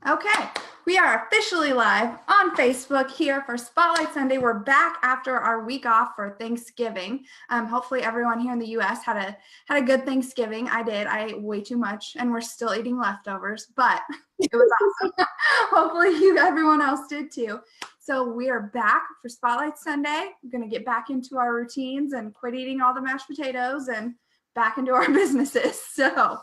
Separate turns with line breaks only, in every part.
Okay, we are officially live on Facebook here for Spotlight Sunday. We're back after our week off for Thanksgiving. Hopefully everyone here in the U.S. had a good Thanksgiving. I did. I ate way too much, and we're still eating leftovers, but it was awesome. Hopefully everyone else did too. So we are back for Spotlight Sunday. We're going to get back into our routines and quit eating all the mashed potatoes and back into our businesses. So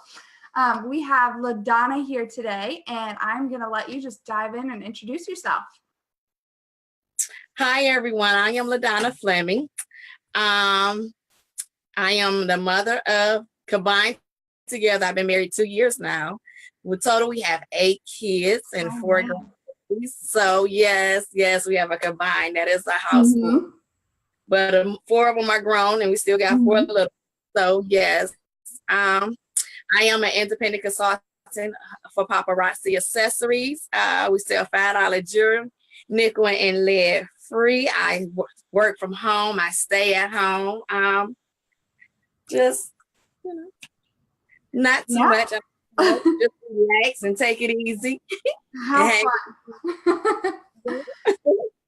we have La'Donna here today, and I'm going to let you just dive in and introduce yourself.
Hi, everyone. I am La'Donna Flemming. I am the mother of, combined together, I've been married 2 years now. With total, we have 8 kids and 4 grandbabies. So yes, we have a combined. That is a household. But 4 of them are grown, and we still got 4 little. So yes, I am an independent consultant for Paparazzi accessories. We sell $5 jewelry, nickel and lead free. I work from home. I stay at home. Just, not too much. Just relax and take it easy.
How fun.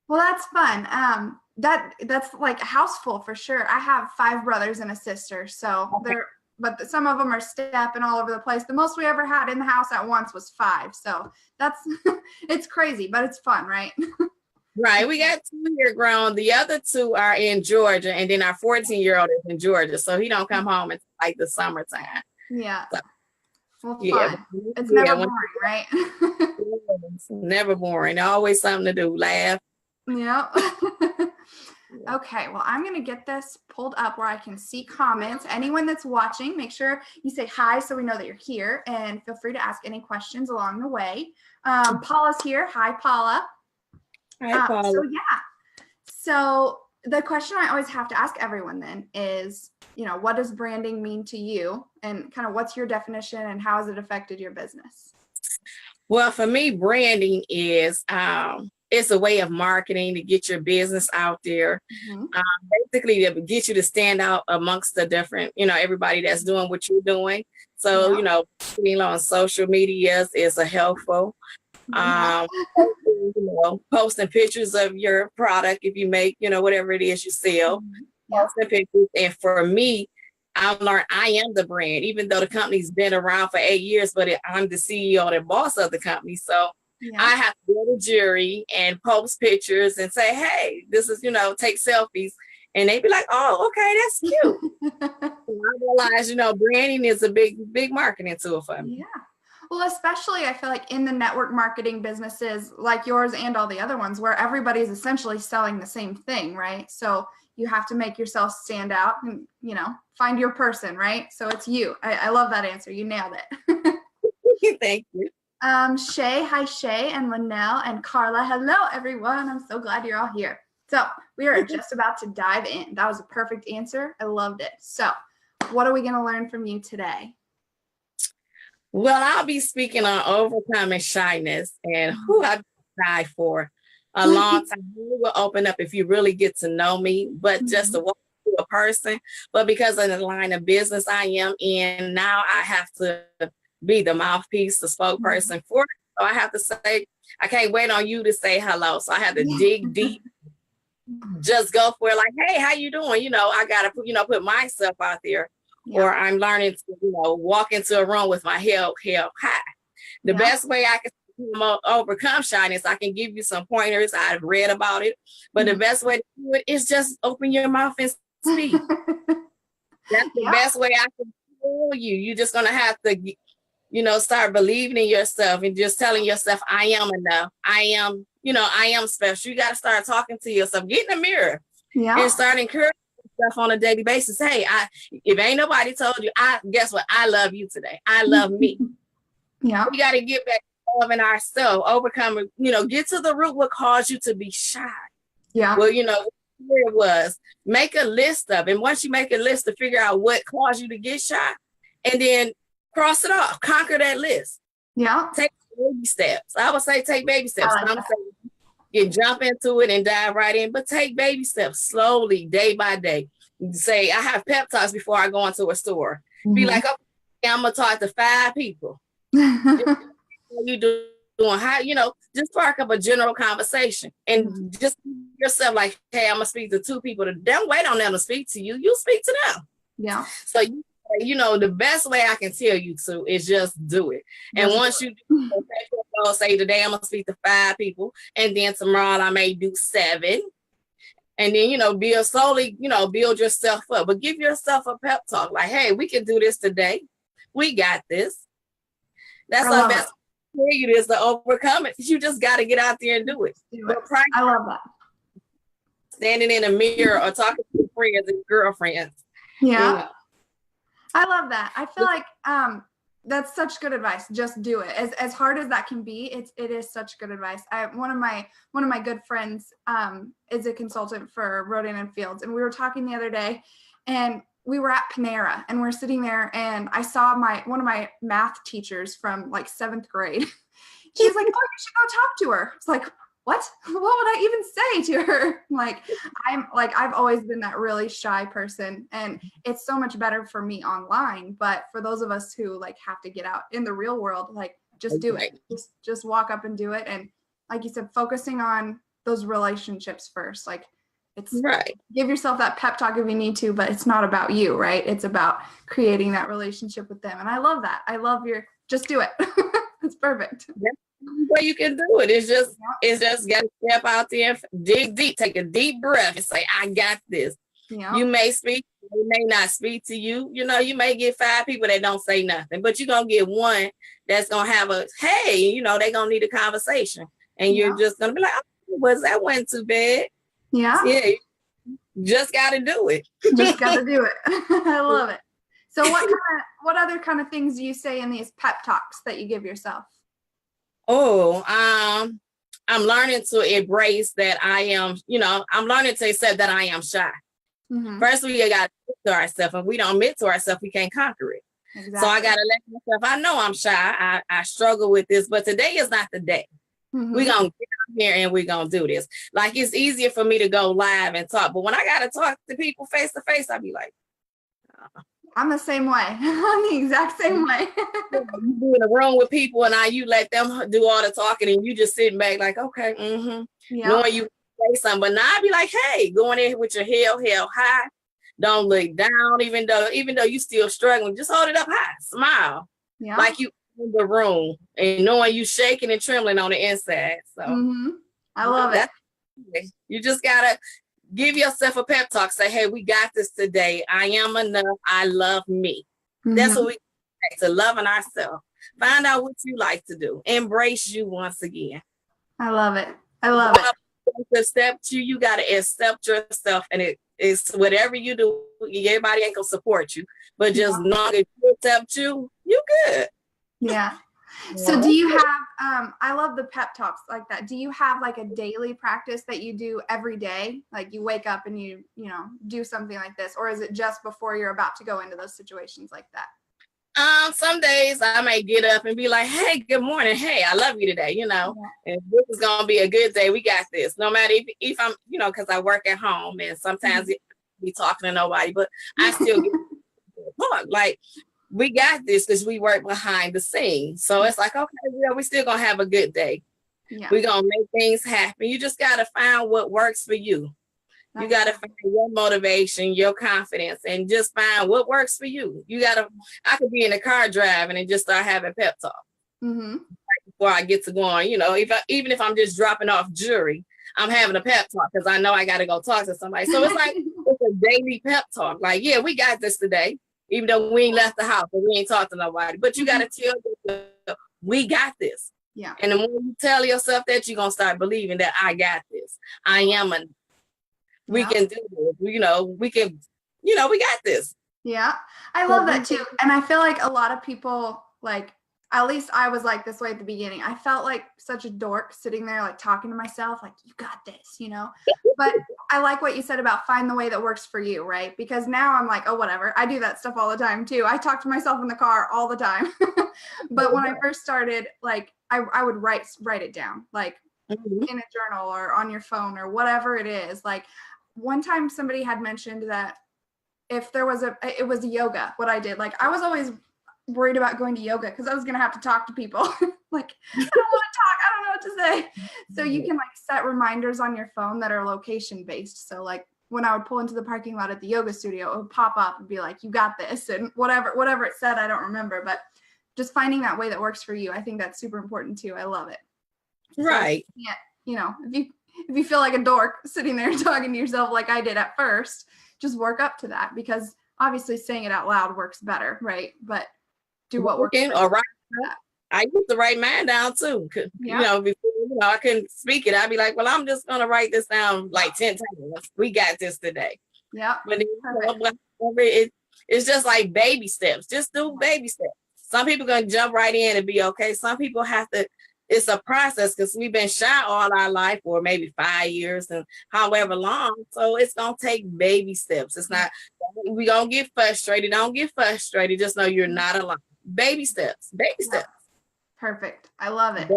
Well, that's fun. That's like a house full for sure. I have 5 brothers and a sister, so but some of them are stepping all over the place. The most we ever had in the house at once was 5. So that's, it's crazy, but it's fun, right?
Right. We got 2 here grown. The other 2 are in Georgia, and then our 14-year-old is in Georgia. So he don't come home until like the summertime.
Yeah.
So,
well, fun. It's never boring, right?
It's never boring. Always something to do. Laugh.
Yeah. Okay, well, I'm going to get this pulled up where I can see comments. Anyone that's watching, make sure you say hi so we know that you're here, and feel free to ask any questions along the way. Paula's here. Hi, Paula.
Hi, Paula.
So, yeah. So the question I always have to ask everyone then is, what does branding mean to you, and kind of what's your definition, and how has it affected your business?
Well, for me, branding is it's a way of marketing to get your business out there. Basically to get you to stand out amongst the different, everybody that's doing what you're doing. So, being on social medias is a helpful. Posting pictures of your product if you make, whatever it is you sell. Posting pictures. And for me, I've learned I am the brand, even though the company's been around for 8 years, but I'm the CEO and boss of the company. So I have to go to jury and post pictures and say, hey, this is, take selfies. And they be like, oh, okay, that's cute. So I realize, branding is a big marketing tool for me.
Yeah. Well, especially I feel like in the network marketing businesses like yours and all the other ones where everybody's essentially selling the same thing, right? So you have to make yourself stand out and, find your person, right? So it's you. I love that answer. You nailed
it. Thank you.
Shay, hi Shay, and Linnell and Carla. Hello, everyone. I'm so glad you're all here. So we are just about to dive in. That was a perfect answer. I loved it. So what are we going to learn from you today?
Well, I'll be speaking on overcoming shyness, and who I've tried for a long time. We will open up if you really get to know me, but just to walk through a person. But because of the line of business I am in now, I have to be the mouthpiece, the spokesperson for it. So I have to say, I can't wait on you to say hello. So I have to dig deep, just go for it. Like, hey, how you doing? I got to, put myself out there. Or I'm learning to, walk into a room with my head high. The best way I can overcome shyness, I can give you some pointers. I've read about it. But the best way to do it is just open your mouth and speak. That's the best way I can tell you. You're just going to have to, start believing in yourself and just telling yourself, I am enough. I am, I am special. You got to start talking to yourself. Get in the mirror and start encouraging stuff on a daily basis. Hey, if ain't nobody told you, guess what? I love you today. I love me. We got to get back to loving ourselves, overcome, get to the root what caused you to be shy. Well, what it was, make a list of, and once you make a list to figure out what caused you to get shy, and then cross it off, conquer that list. Take baby steps. I would say take baby steps. I'm saying you jump into it and dive right in, but take baby steps slowly, day by day. Say, I have pep talks before I go into a store. Be like, okay, I'm going to talk to 5 people. You do doing? How, just spark up a general conversation and just yourself like, hey, I'm gonna speak to 2 people. Don't wait on them to speak to you. You speak to them.
Yeah.
So the best way I can tell you to is just do it. And once you do, say today I'm gonna speak to 5 people, and then tomorrow I may do 7. And then, build slowly, build yourself up, but give yourself a pep talk. Like, hey, we can do this today. We got this. That's our best way to you is to overcome it. You just got to get out there and do it.
I love that.
Standing in a mirror or talking to your friends and girlfriends.
Yeah. I love that. I feel like that's such good advice. Just do it. As hard as that can be, it is such good advice. One of my good friends is a consultant for Rodan and Fields, and we were talking the other day, and we were at Panera, and we're sitting there, and I saw one of my math teachers from like 7th grade. She's like, "Oh, you should go talk to her." It's like, what would I even say to her? I've always been that really shy person, and it's so much better for me online. But for those of us who have to get out in the real world, just do it. Just walk up and do it. And like you said, focusing on those relationships first. It's right. Give yourself that pep talk if you need to, but it's not about you, right? It's about creating that relationship with them. And I love that. I love just do it. It's perfect.
Yeah. Way you can do it. It's just got to step out there and dig deep, take a deep breath and say, I got this. Yeah. You may speak, they may not speak to you. You may get 5 people that don't say nothing, but you're going to get 1 that's going to have hey, they're going to need a conversation. And you're just going to be like, oh, that wasn't too bad.
Yeah.
Yeah. Just got to do it.
Just got to do it. I love it. So what other kind of things do you say in these pep talks that you give yourself?
Oh, I'm learning to embrace that I am, I'm learning to accept that I am shy. Mm-hmm. First, we got to admit to ourselves. If we don't admit to ourselves, we can't conquer it. Exactly. So I got to let myself, I know I'm shy. I struggle with this, but today is not the day. Mm-hmm. We're going to get out here and we're going to do this. It's easier for me to go live and talk, but when I got to talk to people face to face, I'll be like,
I'm the same way. I'm the exact same way.
You be in a room with people and you let them do all the talking and you just sitting back like, okay, knowing you say something. But now I be like, hey, going in with your head high. Don't look down, even though you still struggling. Just hold it up high. Smile. Yeah. Like you in the room and knowing you shaking and trembling on the inside. So
I love it.
You just gotta give yourself a pep talk. Say, hey, we got this today. I am enough. I love me. That's what we do, to loving ourselves. Find out what you like to do. Embrace you once again.
I love it. I love it.
To accept you, you got to accept yourself. And it's whatever you do, everybody ain't going to support you. But just long as you accept you good.
Yeah. So do you have, I love the pep talks like that. Do you have a daily practice that you do every day? Like you wake up and you do something like this, or is it just before you're about to go into those situations like that?
Some days I may get up and be like, hey, good morning. Hey, I love you today, and this is going to be a good day. We got this. No matter if I'm, because I work at home and sometimes it be talking to nobody, but I still get like, we got this because we work behind the scenes. So it's like, okay, we're still going to have a good day. Yeah. We're going to make things happen. You just got to find what works for you. You got to find your motivation, your confidence, and just find what works for you. I could be in the car driving and just start having pep talk before I get to going. Even if I'm just dropping off jewelry, I'm having a pep talk because I know I got to go talk to somebody. So it's like, it's a daily pep talk. Like, yeah, we got this today. Even though we ain't left the house and we ain't talked to nobody, but you got to tell yourself, we got this. Yeah. And the more you tell yourself that, you're going to start believing that I got this. I am enough. We can do this. We can, we got this.
Yeah. I love that too. And I feel like a lot of people, at least I was like this way at the beginning. I felt like such a dork sitting there, talking to myself, you got this, but I like what you said about find the way that works for you, right? Because now I'm like, oh, whatever. I do that stuff all the time too. I talk to myself in the car all the time. But when I first started, I would write it down, in a journal or on your phone or whatever it is. One time somebody had mentioned that if there was it was yoga, what I did, I was always worried about going to yoga because I was gonna have to talk to people. Like, I don't want to talk. I don't know what to say. So you can like set reminders on your phone that are location based. So like when I would pull into the parking lot at the yoga studio, it would pop up and be like, you got this, and whatever it said, I don't remember, but just finding that way that works for you. I think that's super important too. I love it.
Right.
So, yeah, you know, if you feel like a dork sitting there talking to yourself like I did at first, just work up to that, because obviously saying it out loud works better, right? But do what works.
All right. I used to write mine down too. You know, before I couldn't speak it, I'd be like, well, I'm just gonna write this down like 10 times. We got this today.
Yeah.
But it's just like baby steps. Just do baby steps. Some people gonna jump right in and be okay. Some people have to. It's a process because we've been shy all our life, or maybe 5 years and however long. So it's gonna take baby steps. It's not. We gonna get frustrated. Don't get frustrated. Just know you're not alone. Baby steps. Baby steps.
Perfect. I love it.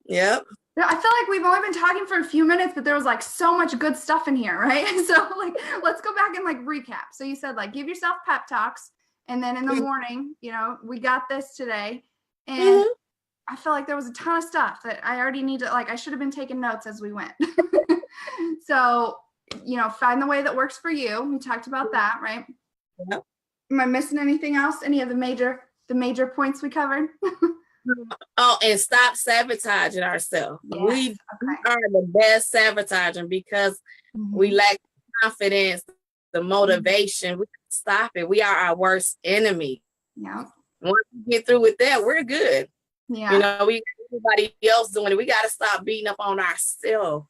Yep.
I feel like we've only been talking for a few minutes, but there was like so much good stuff in here, right? So like, let's go back and like recap. So you said like, give yourself pep talks. And then in the morning, you know, we got this today. And I feel like there was a ton of stuff that I already need to, like, I should have been taking notes as we went. So, you know, find the way that works for you. We talked about that, right?
Yep.
Am I missing anything else? Any of the major points we covered?
Oh, and stop sabotaging ourselves. Yes, we are the best sabotaging because we lack confidence, the motivation. We stop it. We are our worst enemy.
Yeah.
Once we get through with that, we're good.
Yeah.
You know, we got everybody else doing it. We got to stop beating up on ourselves.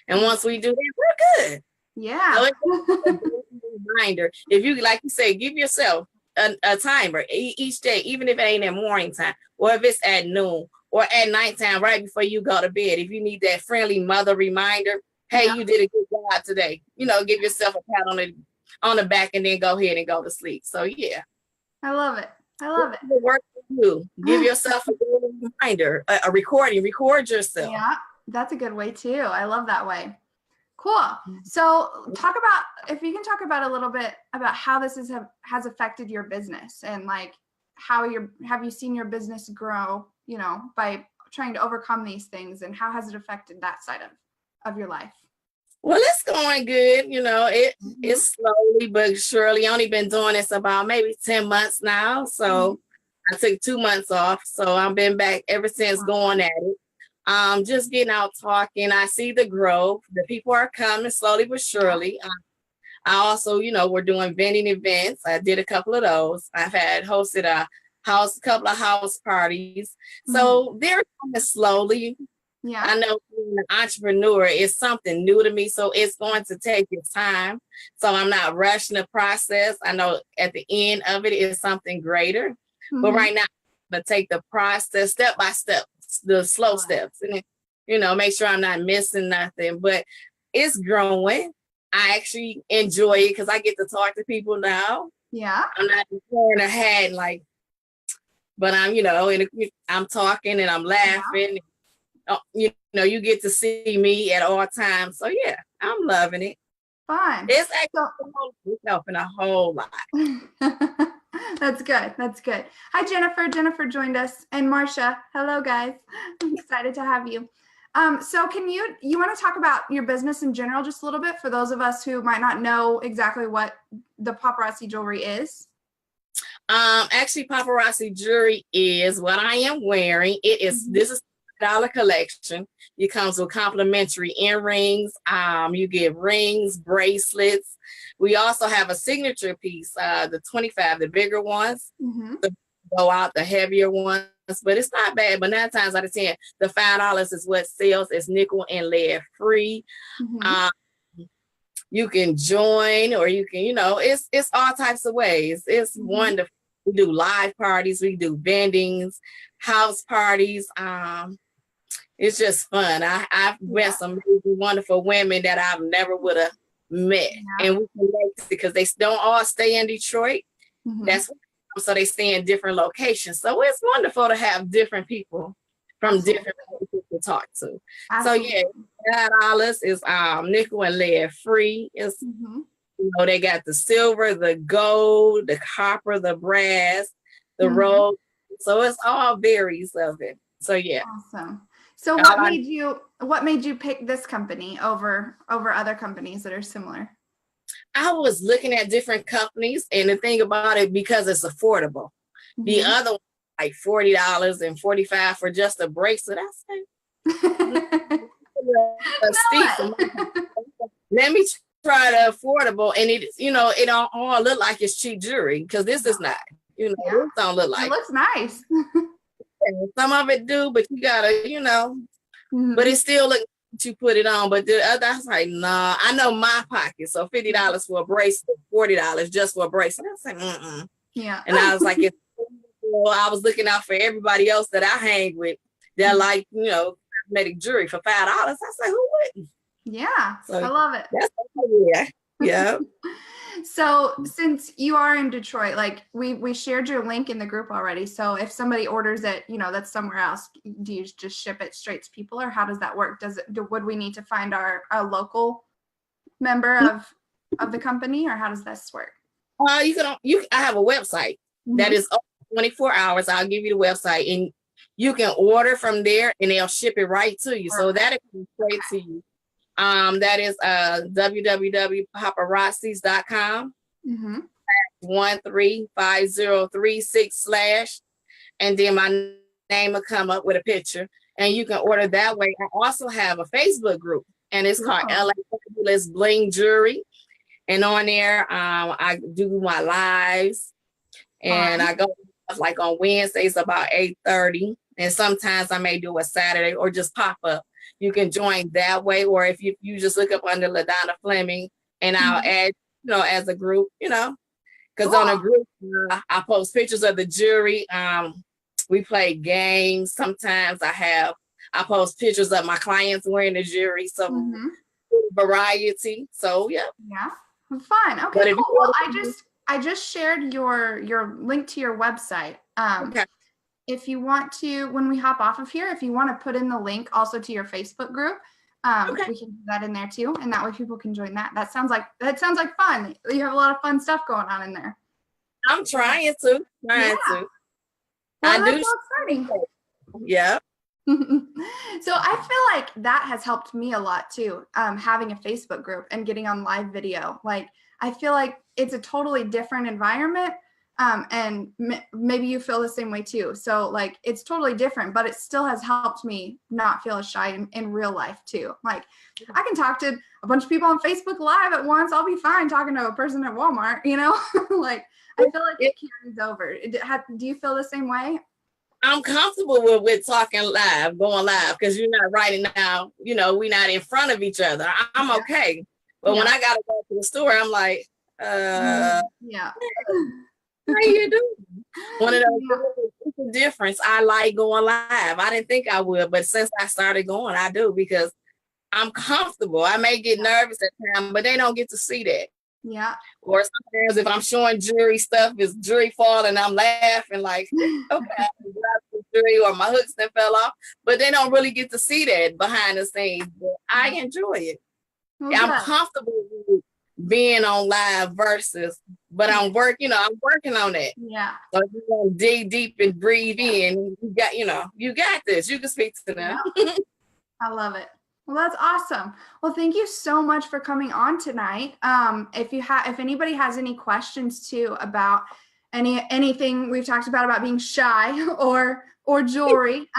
And once we do that, we're good.
Yeah.
So it's a reminder. If you, like you say, give yourself a timer each day, even if it ain't at morning time, or if it's at noon or at nighttime, right before you go to bed. If you need that friendly mother reminder, hey, you did a good job today. You know, give yourself a pat on the back and then go ahead and go to sleep. So yeah.
I love it. I love it.
Work for you. Give yourself a reminder, a recording, record yourself.
Yeah, that's a good way too. I love that way. Cool. So if you can talk about a little bit about how this has affected your business, and like have you seen your business grow, you know, by trying to overcome these things, and how has it affected that side of your life?
Well, it's going good. You know, it's slowly but surely. Only been doing this about maybe 10 months now. So I took 2 months off. So I've been back ever since going at it. Just getting out talking. I see the growth. The people are coming slowly but surely. I also, you know, we're doing vending events. I did a couple of those. I've hosted a couple of house parties. So they're coming slowly. Yeah. I know being an entrepreneur is something new to me, so it's going to take its time. So I'm not rushing the process. I know at the end of it is something greater. But right now, I'm going to take the process step by step, the slow steps, and, you know, make sure I'm not missing nothing. But it's growing. I actually enjoy it because I get to talk to people now. Yeah. I'm not wearing a hat but I'm, you know, and I'm talking and I'm laughing. You know, you get to see me at all times. So yeah, I'm loving it.
Fun.
It's actually helping a whole lot.
That's good. That's good. Hi, Jennifer. Jennifer joined us, and Marcia. Hello, guys. I'm excited to have you. So can you want to talk about your business in general just a little bit for those of us who might not know exactly what the Paparazzi jewelry is?
Actually, Paparazzi jewelry is what I am wearing. This is $1 collection. It comes with complimentary earrings. You get rings, bracelets. We also have a signature piece, the 25, the bigger ones, go out, the heavier ones, but it's not bad. But 9 times out of 10, the $5 is what sells. It's nickel and lead free. You can join, or you can, you know, it's all types of ways. It's wonderful. We do live parties, we do vendings, house parties. It's just fun. I've met some wonderful women that I've never would have met, and we connect because they don't all stay in Detroit. That's so they stay in different locations. So it's wonderful to have different people from different places to talk to. Absolutely. So yeah, $5 is nickel and lead free. It's you know, they got the silver, the gold, the copper, the brass. the road. So it's all varies of it. So yeah.
Awesome. So what made you pick this company over other companies that are similar?
I was looking at different companies, and the thing about it, because it's affordable. The other one, like $40 and $45 for just a bracelet. I say, steep for let me try the affordable, and it don't all look like it's cheap jewelry, because this is not. This don't look like
it. Looks nice.
Some of it do, but you gotta, but it still looks you put it on. But the other, I was like, nah, I know my pocket. So $50 for a bracelet, $40 just for a bracelet. I was like,
yeah.
And I was like, I was looking out for everybody else that I hang with that like, cosmetic jewelry for $5. I was like, who wouldn't?
Yeah,
so,
I love it.
Yeah.
So since you are in Detroit, like we shared your link in the group already. So if somebody orders it, that's somewhere else, do you just ship it straight to people, or how does that work? Would we need to find our local member of the company, or how does this work?
I have a website that is open 24 hours. I'll give you the website, and you can order from there, and they'll ship it right to you. So that'll come straight to you. That is www.paparazzis.com 135036/ and then my name will come up with a picture, and you can order that way. I also have a Facebook group, and it's called LA Fabulous Bling Jewelry, and on there I do my lives, and I go like on Wednesdays about 8:30, and sometimes I may do a Saturday or just pop up. You can join that way, or if you just look up under La'Donna Flemming, and I'll add, as a group, because on a group, I post pictures of the jewelry. We play games. Sometimes I post pictures of my clients wearing the jewelry. So variety. So yeah.
Yeah, fun. Okay, cool. Well, I just shared your link to your website. Okay. If you want to, when we hop off of here, if you want to put in the link also to your Facebook group, we can do that in there too, and that way people can join that. That sounds like fun. You have a lot of fun stuff going on in there.
I'm trying to.
Well, that's so exciting.
Yeah.
So I feel like that has helped me a lot too, having a Facebook group and getting on live video. Like, I feel like it's a totally different environment. And maybe you feel the same way too. So like, it's totally different, but it still has helped me not feel as shy in real life too. Like, I can talk to a bunch of people on Facebook Live at once. I'll be fine talking to a person at Walmart, like, I feel like it carries over. Do you feel the same way?
I'm comfortable with talking live, going live, because you're not writing now, we're not in front of each other. I'm okay. But when I got to go to the store, I'm like, how you doing? One of those it's a difference. I like going live. I didn't think I would, but since I started going, I do, because I'm comfortable. I may get nervous at times, but they don't get to see that.
Yeah.
Or sometimes if I'm showing jewelry stuff, it's jewelry fall, and I'm laughing like, okay, jewelry, or my hooks that fell off, but they don't really get to see that behind the scenes. But I enjoy it. Okay. I'm comfortable with being on live but I'm working on that.
Yeah.
So you want to dig deep and breathe in. You got this. You can speak to them.
Yeah. I love it. Well, that's awesome. Well, thank you so much for coming on tonight. If anybody has any questions too about anything we've talked about being shy or jewelry,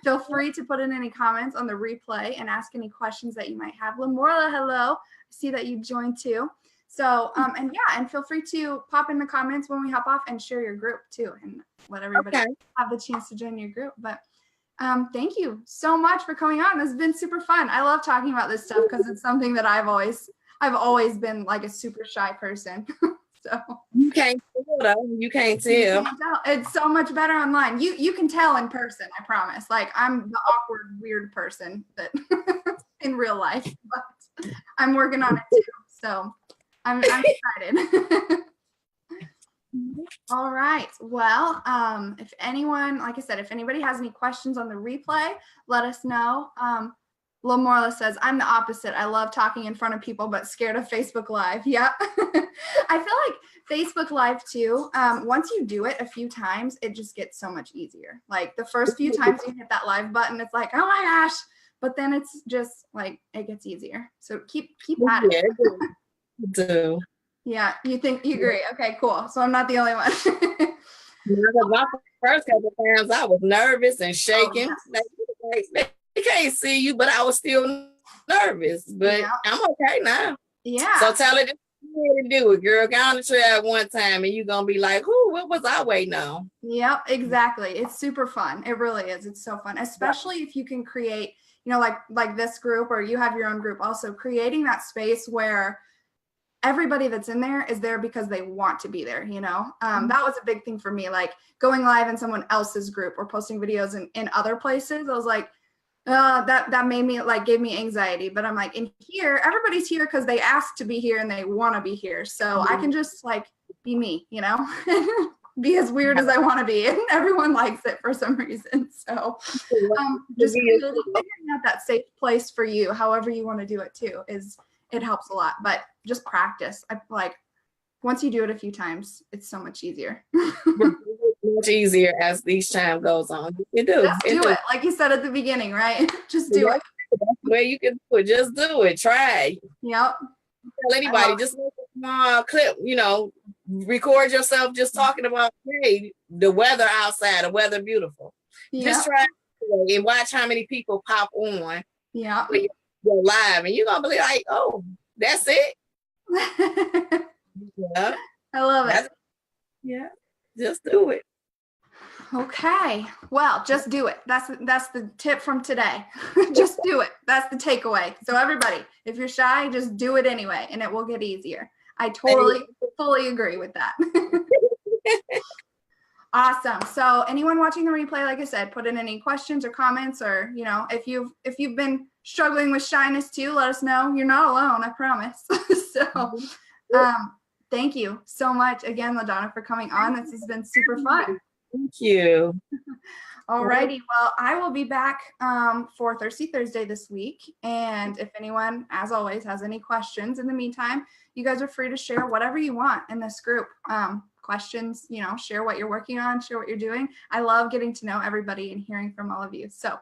feel free to put in any comments on the replay and ask any questions that you might have. Lamorla, hello. I see that you joined too. So, and feel free to pop in the comments when we hop off and share your group too, and let everybody have the chance to join your group. But thank you so much for coming on. This has been super fun. I love talking about this stuff because it's something that I've always been like a super shy person. So
you can't tell. You can't tell.
It's so much better online. You can tell in person, I promise. Like, I'm the awkward, weird person that in real life, but I'm working on it too. So I'm excited. All right. Well, if anyone, like I said, if anybody has any questions on the replay, let us know. Lamorla says, I'm the opposite. I love talking in front of people, but scared of Facebook Live. Yep. I feel like Facebook Live too, once you do it a few times, it just gets so much easier. Like the first few times you hit that live button, it's like, oh my gosh. But then it's just like, it gets easier. So keep at it.
Yeah, do.
Yeah, you agree. Okay, cool. So I'm not the only one.
My first couple of times I was nervous and shaking.
Oh, yeah.
They can't see you, but I was still nervous. But
Yeah.
I'm okay now.
Yeah.
So tell her to do it, girl. Go on the trail one time and you're gonna be like, "Who? What was I waiting on?"
Yep, exactly. It's super fun. It really is. It's so fun, especially if you can create, like this group, or you have your own group also, creating that space where everybody that's in there is there because they want to be there, that was a big thing for me, like going live in someone else's group or posting videos in other places. I was like, that made me, like, gave me anxiety. But I'm like, in here, everybody's here because they asked to be here and they want to be here. So I can just like be me, be as weird as I want to be, and everyone likes it for some reason. So just figuring out that safe place for you, however you want to do it too, it helps a lot. But just practice. I like, once you do it a few times, it's so much easier.
Much easier as each time goes on. You do.
Just do it. Like you said at the beginning, right? Just do it.
That's where you can do it. Just do it. Try.
Yep.
Tell anybody, just make a small clip, record yourself just talking about, hey, the weather outside, the weather beautiful. Yep. Just try it and watch how many people pop on.
Yeah.
Go live, and you're gonna be like, oh, that's it. Yeah.
I love it.
Yeah. Just do it.
Okay. Well, just do it. That's the tip from today. Just do it. That's the takeaway. So everybody, if you're shy, just do it anyway, and it will get easier. I fully agree with that. Awesome. So anyone watching the replay, like I said, put in any questions or comments, or, if you've been struggling with shyness too, let us know. You're not alone, I promise. So, thank you so much again, La'Donna, for coming on. This has been super fun.
Thank you.
Alrighty. Well, I will be back for Thirsty Thursday this week. And if anyone, as always, has any questions in the meantime, you guys are free to share whatever you want in this group. Questions, share what you're working on, share what you're doing. I love getting to know everybody and hearing from all of you. So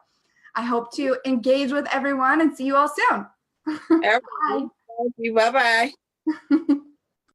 I hope to engage with everyone and see you all soon.
Bye. Thank you. Bye-bye.